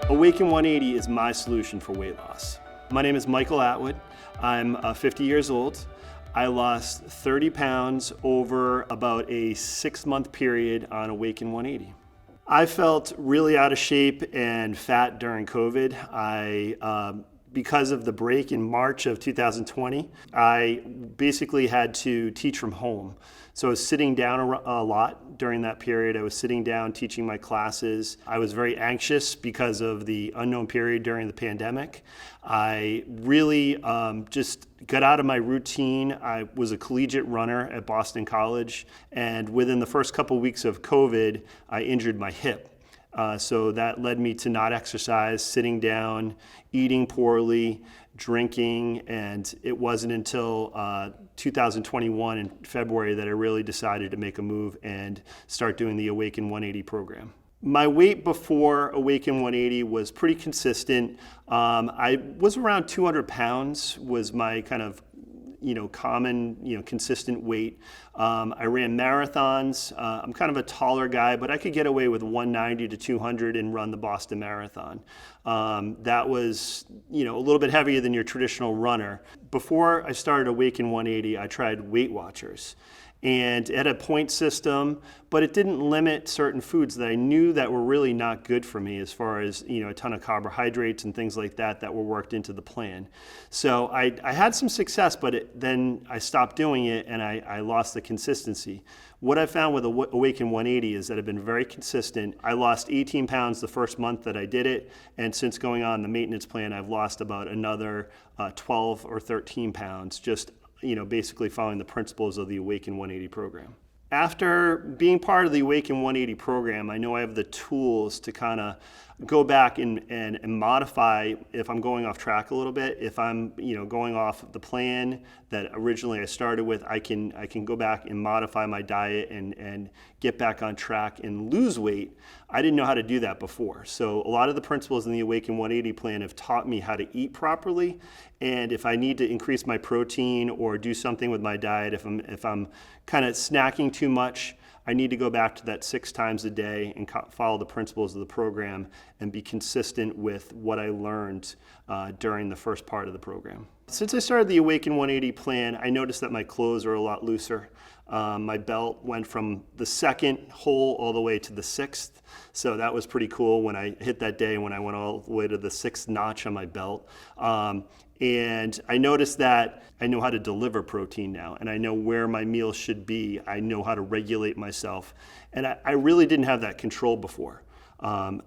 Awaken 180 is my solution for weight loss. My name is Michael Atwood. I'm 50 years old. I lost 30 pounds over about a 6-month period on Awaken 180. I felt really out of shape and fat during COVID. Because of the break in March of 2020, I basically had to teach from home. So I was sitting down a lot during that period. I was sitting down teaching my classes. I was very anxious because of the unknown period during the pandemic. I really just got out of my routine. I was a collegiate runner at Boston College, and within the first couple weeks of COVID, I injured my hip. So that led me to not exercise, sitting down, eating poorly, drinking, and it wasn't until 2021 in February that I really decided to make a move and start doing the Awaken 180 program. My weight before Awaken 180 was pretty consistent. I was around 200 pounds was my kind of common, consistent weight. I ran marathons. I'm kind of a taller guy, but I could get away with 190 to 200 and run the Boston Marathon. That was, a little bit heavier than your traditional runner. Before I started Awaken 180, I tried Weight Watchers. And it had a point system, but it didn't limit certain foods that I knew that were really not good for me, as far as a ton of carbohydrates and things like that were worked into the plan. So I had some success, but then I stopped doing it and I lost the consistency. What I found with Awaken 180 is that I've been very consistent. I lost 18 pounds the first month that I did it, and since going on the maintenance plan, I've lost about another 12 or 13 pounds, just basically following the principles of the Awaken 180 program. After being part of the Awaken 180 program, I know I have the tools to kind of go back and modify if I'm going off track a little bit. If I'm going off the plan that originally I started with, I can go back and modify my diet and get back on track and lose weight. I didn't know how to do that before. So a lot of the principles in the Awaken 180 plan have taught me how to eat properly. And if I need to increase my protein or do something with my diet, if I'm kind of snacking too much, I need to go back to that 6 times a day and follow the principles of the program and be consistent with what I learned during the first part of the program. Since I started the Awaken 180 plan, I noticed that my clothes are a lot looser. My belt went from the 2nd hole all the way to the 6th. So that was pretty cool when I hit that day when I went all the way to the 6th notch on my belt. And I noticed that I know how to deliver protein now, and I know where my meals should be. I know how to regulate myself. And I really didn't have that control before.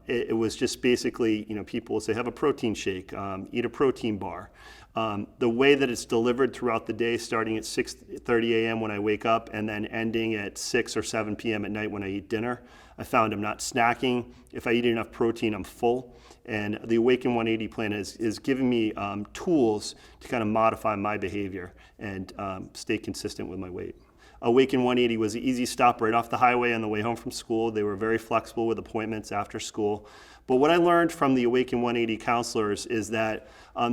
It was just basically, people will say, have a protein shake, eat a protein bar. The way that it's delivered throughout the day, starting at 6:30 a.m. when I wake up and then ending at 6 or 7 p.m. at night when I eat dinner, I found I'm not snacking. If I eat enough protein, I'm full. And the Awaken 180 plan is giving me tools to kind of modify my behavior and stay consistent with my weight. Awaken 180 was an easy stop right off the highway on the way home from school. They were very flexible with appointments after school. But what I learned from the Awaken 180 counselors is that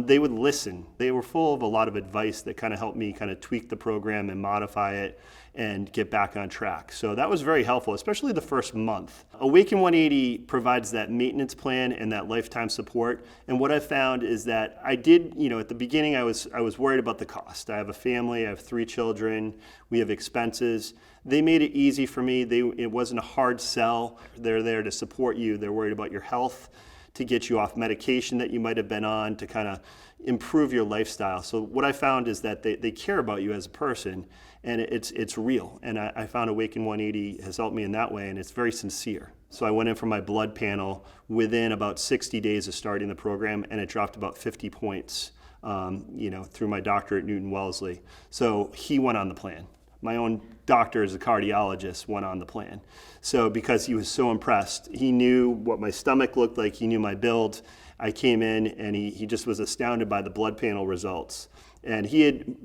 they would listen. They were full of a lot of advice that kind of helped me kind of tweak the program and modify it and get back on track. So that was very helpful, especially the first month. Awaken 180 provides that maintenance plan and that lifetime support. And what I found is that I did, at the beginning I was worried about the cost. I have a family, I have 3 children, we have expenses. They made it easy for me. It wasn't a hard sell. They're there to support you. They're worried about your health, to get you off medication that you might have been on, to kind of improve your lifestyle. So what I found is that they care about you as a person, and it's real. And I found Awaken 180 has helped me in that way, and it's very sincere. So I went in for my blood panel within about 60 days of starting the program, and it dropped about 50 points, through my doctor at Newton Wellesley. So he went on the plan. My own doctor as a cardiologist went on the plan. So because he was so impressed, he knew what my stomach looked like, he knew my build. I came in and he just was astounded by the blood panel results. And he had,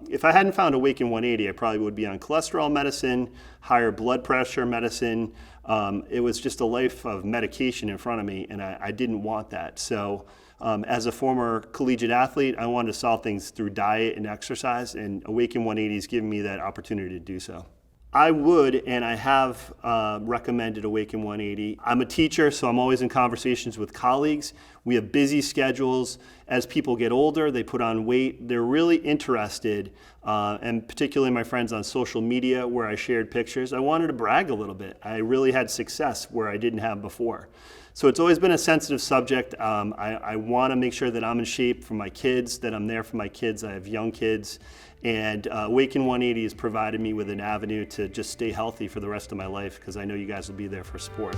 if I hadn't found Awaken 180, I probably would be on cholesterol medicine, higher blood pressure medicine. It was just a life of medication in front of me, and I didn't want that. So as a former collegiate athlete, I wanted to solve things through diet and exercise, and Awaken 180 has given me that opportunity to do so. I would, and I have recommended Awaken 180. I'm a teacher, so I'm always in conversations with colleagues. We have busy schedules. As people get older, they put on weight. They're really interested, and particularly my friends on social media where I shared pictures. I wanted to brag a little bit. I really had success where I didn't have before. So it's always been a sensitive subject. I want to make sure that I'm in shape for my kids, that I'm there for my kids. I have young kids. And Awaken 180 has provided me with an avenue to just stay healthy for the rest of my life, because I know you guys will be there for support.